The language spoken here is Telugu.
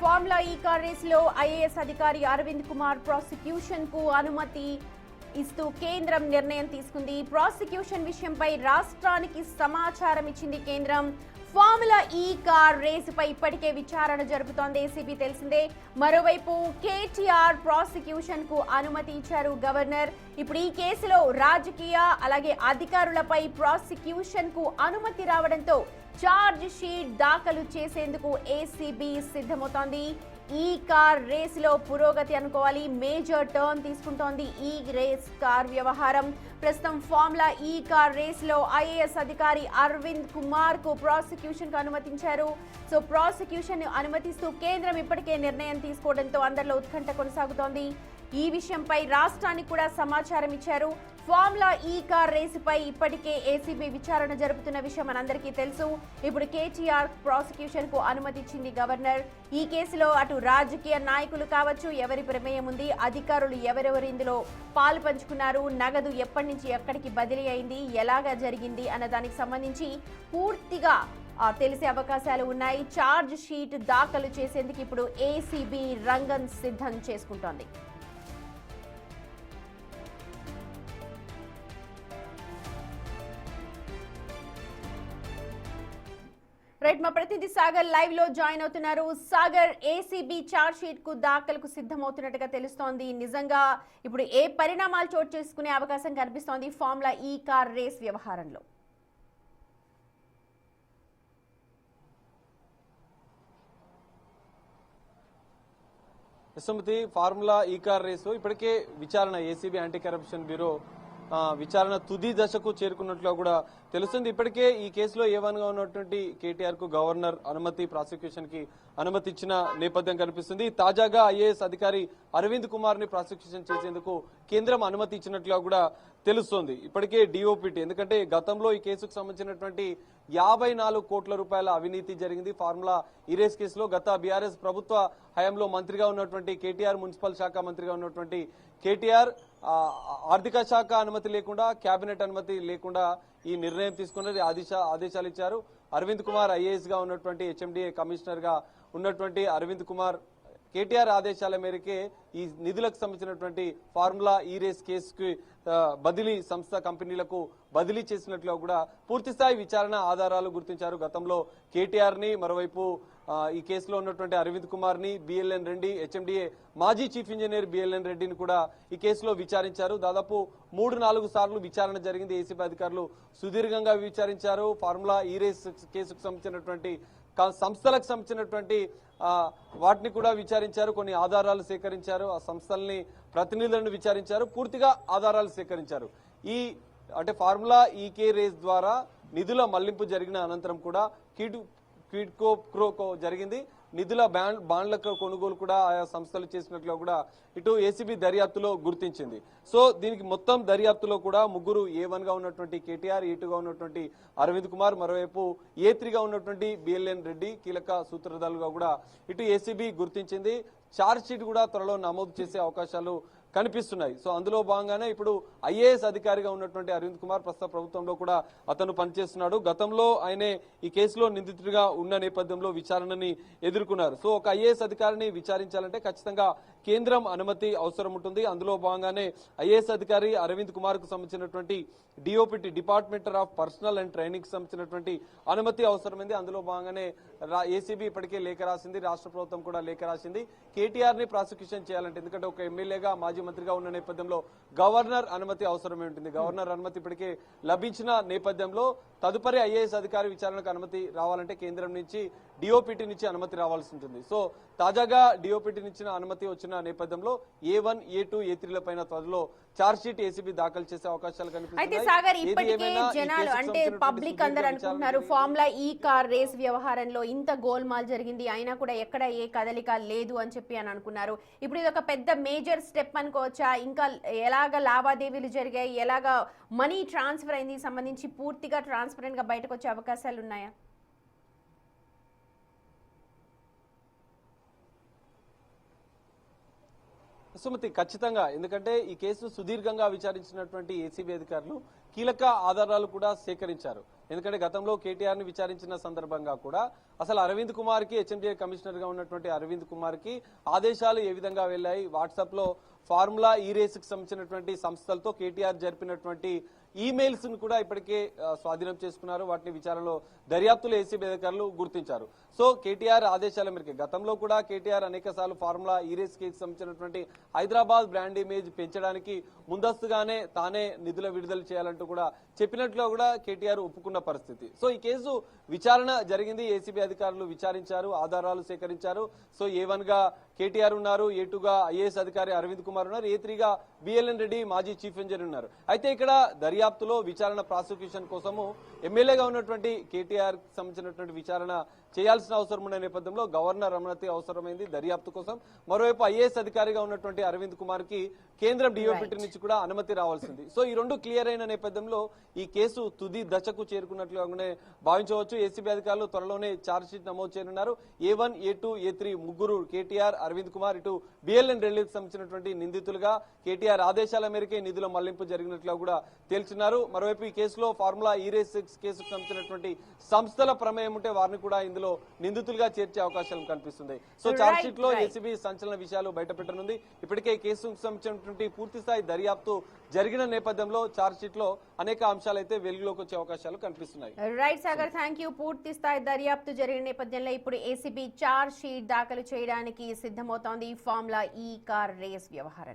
ఫార్ములా ఈ కార్ రేసులో ఐఏఎస్ అధికారి అరవింద్ కుమార్ ప్రాసిక్యూషన్ కు అనుమతి ఇస్తూ కేంద్రం నిర్ణయం తీసుకుంది. ప్రాసిక్యూషన్ విషయంపై రాష్ట్రానికి సమాచారం ఇచ్చింది కేంద్రం. ఫార్ములా ఈ కార్ రేసుపై ఇప్పటికే విచారణ జరుపుతోంది ఏసీబీ తెలిసిందే. మరోవైపు కేటీఆర్ ప్రాసిక్యూషన్ కు అనుమతి ఇచ్చారు గవర్నర్. ఇప్పుడు ఈ కేసులో రాజకీయ అలాగే అధికారులపై ప్రాసిక్యూషన్ కు అనుమతి రావడంతో ఛార్జ్ షీట్ దాఖలు చేసేందుకు ఏసీబీ సిద్ధమవుతోంది. ఈ కార్ రేసులో పురోగతి అనుకోవాలి. మేజర్ టర్న్ తీసుకుంటోంది ఈ రేస్ కార్ వ్యవహారం. ప్రస్తుతం ఫార్ములా ఈ కార్ రేసులో ఐఏఎస్ అధికారి అరవింద్ కుమార్ కు ప్రాసిక్యూషన్ కు అనుమతించారు. సో ప్రాసిక్యూషన్ అనుమతిస్తూ కేంద్రం ఇప్పటికే నిర్ణయం తీసుకోవడంతో అందరిలో ఉత్కంఠ కొనసాగుతోంది. ఈ విషయంపై రాష్ట్రానికి కూడా సమాచారం ఇచ్చారు. ఫార్ములా ఈ కార్ రేసుపై ఇప్పటికే ఏసీబీ విచారణ జరుపుతున్న విషయం మనందరికీ తెలుసు. ఇప్పుడు కేటీఆర్ ప్రాసిక్యూషన్ కు అనుమతి ఇచ్చింది గవర్నర్. ఈ కేసులో అటు రాజకీయ నాయకులు కావచ్చు, ఎవరి ప్రమేయం ఉంది, అధికారులు ఎవరెవరు ఇందులో పాలు పంచుకున్నారు, నగదు ఎప్పటి నుంచి ఎక్కడికి బదిలీ అయింది, ఎలాగా జరిగింది అన్న దానికి సంబంధించి పూర్తిగా తెలిసే అవకాశాలు ఉన్నాయి. ఛార్జ్ షీట్ దాఖలు చేసేందుకు ఇప్పుడు ఏసీబీ రంగం సిద్ధం చేసుకుంటోంది. రైట్, మా ప్రతినిధి సాగర్ లైవ్ లో జాయిన్ అవుతున్నారు. సాగర్, ఏసీబీ ఛార్జ్ షీట్ కు దాఖలకు సిద్ధమవుతున్నట్టుగా తెలుస్తోంది. నిజంగా ఇప్పుడు ఏ పరిణామాలు చోటు చేసుకునే అవకాశం కనిపిస్తోంది ఫార్ములా ఈ కార్ రేస్ వ్యవహారంలో? యశోమతి, ఫార్ములా ఈ కార్ రేసు ఇప్పటికే విచారణ ఏసీబీ యాంటీ కరప్షన్ బ్యూరో విచారణ తుది దశకు చేరుకున్నట్లు కూడా తెలుస్తుంది. ఇప్పటికే ఈ కేసులో A1 గా ఉన్నటువంటి కేటీఆర్ కు గవర్నర్ అనుమతి, ప్రాసిక్యూషన్ కి అనుమతి ఇచ్చిన నేపథ్యం కనిపిస్తుంది. తాజాగా ఐఏఎస్ అధికారి అరవింద్ కుమార్ ని ప్రాసిక్యూషన్ చేసేందుకు కేంద్రం అనుమతి ఇచ్చినట్లుగా కూడా తెలుస్తోంది. ఇప్పటికే డిఓపిటి, ఎందుకంటే గతంలో ఈ కేసుకు సంబంధించినటువంటి 54 కోట్ల రూపాయల అవినీతి జరిగింది ఫార్ములా ఈ రేస్ కేసులో. గత బీఆర్ఎస్ ప్రభుత్వ హయాంలో మంత్రిగా ఉన్నటువంటి కేటీఆర్, మున్సిపల్ శాఖ మంత్రిగా ఉన్నటువంటి కేటీఆర్ ఆర్థిక శాఖ అనుమతి లేకుండా, కేబినెట్ అనుమతి లేకుండా ఈ నిర్ణయం తీసుకున్నది ఆదేశాలు ఇచ్చారు. అరవింద్ కుమార్ ఐఏఎస్ గా ఉన్నటువంటి హెచ్ఎండిఏ కమిషనర్ గా ఉన్నటువంటి అరవింద్ కుమార్ కేటీఆర్ ఆదేశాల మేరకే ఈ నిధులకు సంబంధించినటువంటి ఫార్ములా ఈ రేస్ కేసుకి బదిలీ సంస్థ కంపెనీలకు బదిలీ చేసినట్లు కూడా పూర్తిస్థాయి విచారణ ఆధారాలు గుర్తించారు. గతంలో కేటీఆర్ ని, మరోవైపు ఈ కేసులో ఉన్నటువంటి అరవింద్ కుమార్ ని, బిఎల్ఎన్ రెడ్డి, హెచ్ఎండిఏ మాజీ చీఫ్ ఇంజనీర్ బిఎల్ఎన్ రెడ్డిని కూడా ఈ కేసులో విచారించారు. దాదాపు 3-4 సార్లు విచారణ జరిగింది. ఏసీబీ అధికారులు సుదీర్ఘంగా విచారించారు. ఫార్ములా ఈ రేస్ కేసుకు సంబంధించినటువంటి సంస్థలకు సంబంధించినటువంటి వాటిని కూడా విచారించారు. కొన్ని ఆధారాలు సేకరించారు. ఆ సంస్థల్ని, ప్రతినిధులను విచారించారు. పూర్తిగా ఆధారాలు సేకరించారు. అంటే ఫార్ములా ఈకే రేస్ ద్వారా నిధుల మళ్లింపు జరిగిన అనంతరం కూడా క్విడ్కో క్రోకో జరిగింది. నిధుల బాండ్ల కొనుగోలు కూడా ఆయా సంస్థలు చేసినట్లు కూడా ఇటు ఏసీబీ దర్యాప్తులో గుర్తించింది. సో దీనికి మొత్తం దర్యాప్తులో కూడా ముగ్గురు A1 గా ఉన్నటువంటి కేటీఆర్, A2 గా ఉన్నటువంటి అరవింద్ కుమార్, మరోవైపు A3 గా ఉన్నటువంటి బిఎల్ఎన్ రెడ్డి కీలక సూత్రధారులుగా కూడా ఇటు ఏసీబీ గుర్తించింది. ఛార్జ్ షీట్ కూడా త్వరలో నమోదు చేసే అవకాశాలు కనిపిస్తున్నాయి. సో అందులో భాగంగానే ఇప్పుడు ఐఏఎస్ అధికారిగా ఉన్నటువంటి అరవింద్ కుమార్ ప్రస్తుత ప్రభుత్వంలో కూడా అతను పనిచేస్తున్నాడు. గతంలో ఆయనే ఈ కేసులో నిందితుడిగా ఉన్న నేపథ్యంలో విచారణని ఎదుర్కొన్నారు. సో ఒక ఐఏఎస్ అధికారిని విచారించాలంటే ఖచ్చితంగా కేంద్రం అనుమతి అవసరం ఉంటుంది. అందులో భాగంగానే ఐఏఎస్ అధికారి అరవింద్ కుమార్ కు సంబంధించినటువంటి DoPT, department of personal and training సంబంధించినటువంటి అనుమతి అవసరమైంది. అందులో భాగంగానే ఏసీబీ ఇప్పటికే లేఖ రాసింది, రాష్ట్ర ప్రభుత్వం కూడా లేఖ రాసింది. కేటీఆర్ ని ప్రాసిక్యూషన్ చేయాలంటే, ఎందుకంటే ఒక ఎమ్మెల్యేగా, మాజీ మంత్రిగా ఉన్న నేపథ్యంలో గవర్నర్ అనుమతి అవసరమే ఉంటుంది. గవర్నర్ అనుమతి ఇప్పటికే లభించిన నేపథ్యంలో తదుపరి ఐఏఎస్ అధికారి విచారణకు అనుమతి రావాలంటే కేంద్రం నుంచి, డిఓపిటి నుంచి అనుమతి రావాల్సి ఉంటుంది. సో తాజాగా డిఓపిటి నుంచి అనుమతి వచ్చిన నేపథ్యంలో A1, A2, A3ల పైన త్వరలో ఛార్జ్ షీట్ ఏసీబీ దాఖలు చేసే అవకాశాలు కనిపిస్తున్నాయి. సాగర్, ఇప్పటికే జనాలు అంటే పబ్లిక్ అందరూ అనుకుంటున్నారు ఫార్ములా ఈ కార్ రేస్ వ్యవహారంలో ఇంత గోల్మాల్ జరిగింది, అయినా కూడా ఎక్కడ ఏ కదలిక లేదు అని చెప్పి అనుకున్నారు. ఇప్పుడు ఇది ఒక పెద్ద మేజర్ స్టెప్ అనుకోవచ్చా? ఇంకా ఎలాగ లావాదేవీలు జరిగాయి, ఎలాగ మనీ ట్రాన్స్ఫర్ అయింది సంబంధించి పూర్తిగా ట్రాన్స్పరెంట్ గా బయటకు వచ్చే అవకాశాలు ఉన్నాయా? సుమతి, ఖచ్చితంగా. ఎందుకంటే ఈ కేసు సుదీర్ఘంగా విచారించినటువంటి ఏసీబీ అధికారులు కీలక ఆధారాలు కూడా సేకరించారు. ఎందుకంటే గతంలో కేటీఆర్ ని విచారించిన సందర్భంగా కూడా అసలు అరవింద్ కుమార్ కి హెచ్ఎండిఏ కమిషనర్ గా ఉన్నటువంటి అరవింద్ కుమార్ కి ఆదేశాలు ఏ విధంగా వెళ్ళాయి, వాట్సాప్ లో ఫార్ములా ఈ రేస్ కి సంబంధించినటువంటి సంస్థలతో కేటీఆర్ జరిపినటువంటి ఈమెయిల్స్ ను కూడా ఇప్పటికే స్వాధీనం చేసుకున్నారు. వాటిని విచారణలో దర్యాప్తులో ఏసీబీ అధికారులు గుర్తించారు. సో కేటీఆర్ ఆదేశాల మేరకు గతంలో కూడా కేటీఆర్ అనేక సార్లు ఫార్ములా ఈ రేస్ కి సంబంధించినటువంటి హైదరాబాద్ బ్రాండ్ ఇమేజ్ పెంచడానికి ముందస్తుగానే తానే నిధుల విడుదల చేయాలంటూ కూడా చెప్పినట్లు కూడా కేటీఆర్ ఒప్పుకున్న పరిస్థితి. సో ఈ కేసు విచారణ జరిగింది. ఏసీబీ అధికారులు విచారించారు, ఆధారాలు సేకరించారు. సో A1 గా కేటీఆర్ ఉన్నారు, A2 గా ఐఏఎస్ అధికారి అరవింద్ కుమార్ ఉన్నారు, A3 గా బిఎల్ఎన్ రెడ్డి మాజీ చీఫ్ ఇంజనీర్ ఉన్నారు. అయితే ఇక్కడ దర్యాప్తులో విచారణ ప్రాసిక్యూషన్ కోసము ఎమ్మెల్యేగా ఉన్నటువంటి కేటీఆర్ సంబంధించినటువంటి విచారణ చేయాల్సిన అవసరం ఉన్న నేపథ్యంలో గవర్నర్ అనుమతి అవసరమైంది దర్యాప్తు కోసం. మరోవైపు ఐఏఎస్ అధికారిగా ఉన్నటువంటి అరవింద్ కుమార్ కి కేంద్రం డిఓపిటి నుంచి కూడా అనుమతి రావాల్సింది. సో ఈ రెండు క్లియర్ అయిన నేపథ్యంలో ఈ కేసు తుది దశకు చేరుకున్నట్లుగానే భావించవచ్చు. ఏసీబీ అధికారులు త్వరలోనే ఛార్జ్ షీట్ నమోదు చేయనున్నారు. A1, A2, A3 ముగ్గురు కేటీఆర్, అరవింద్ కుమార్, ఇటు బిఎల్ఎన్ రెడ్డికి సంబంధించినటువంటి నిందితులుగా కేటీఆర్ ఆదేశాల మేరకే నిధుల మళ్లింపు జరిగినట్లు కూడా తేల్చున్నారు. మరోవైపు ఈ కేసులో ఫార్ములా ఈ రేస్ కేసుకు సంబంధించినటువంటి సంస్థల ప్రమేయం ఉంటే వారిని కూడా ఇందులో నిందితులుగా చేర్చే అవకాశం కనిపిస్తుంది. సో ఛార్జ్ షీట్ లో ఏసీబీ సంచలన విషయాలు బయటపెట్టనుంది. ఇప్పటికే కేసుకు సంబంధించినటువంటి పూర్తి స్థాయి దర్యాప్తు జరిగిన నేపథ్యంలో ఛార్జ్ షీట్ లో అనేక అంశాలు అయితే వెలుగులోకి వచ్చే అవకాశాలు కనిపిస్తున్నాయి. Right Sagar, thank you. పూర్తి స్థాయి దర్యాప్తు జరిగిన నేపథ్యంలో ఇప్పుడు ఏసీబీ ఛార్జ్ షీట్ దాఖలు చేయడానికి సిద్ధమవుతోంది ఫార్ములా ఈ కార్ రేస్ వ్యవహారం.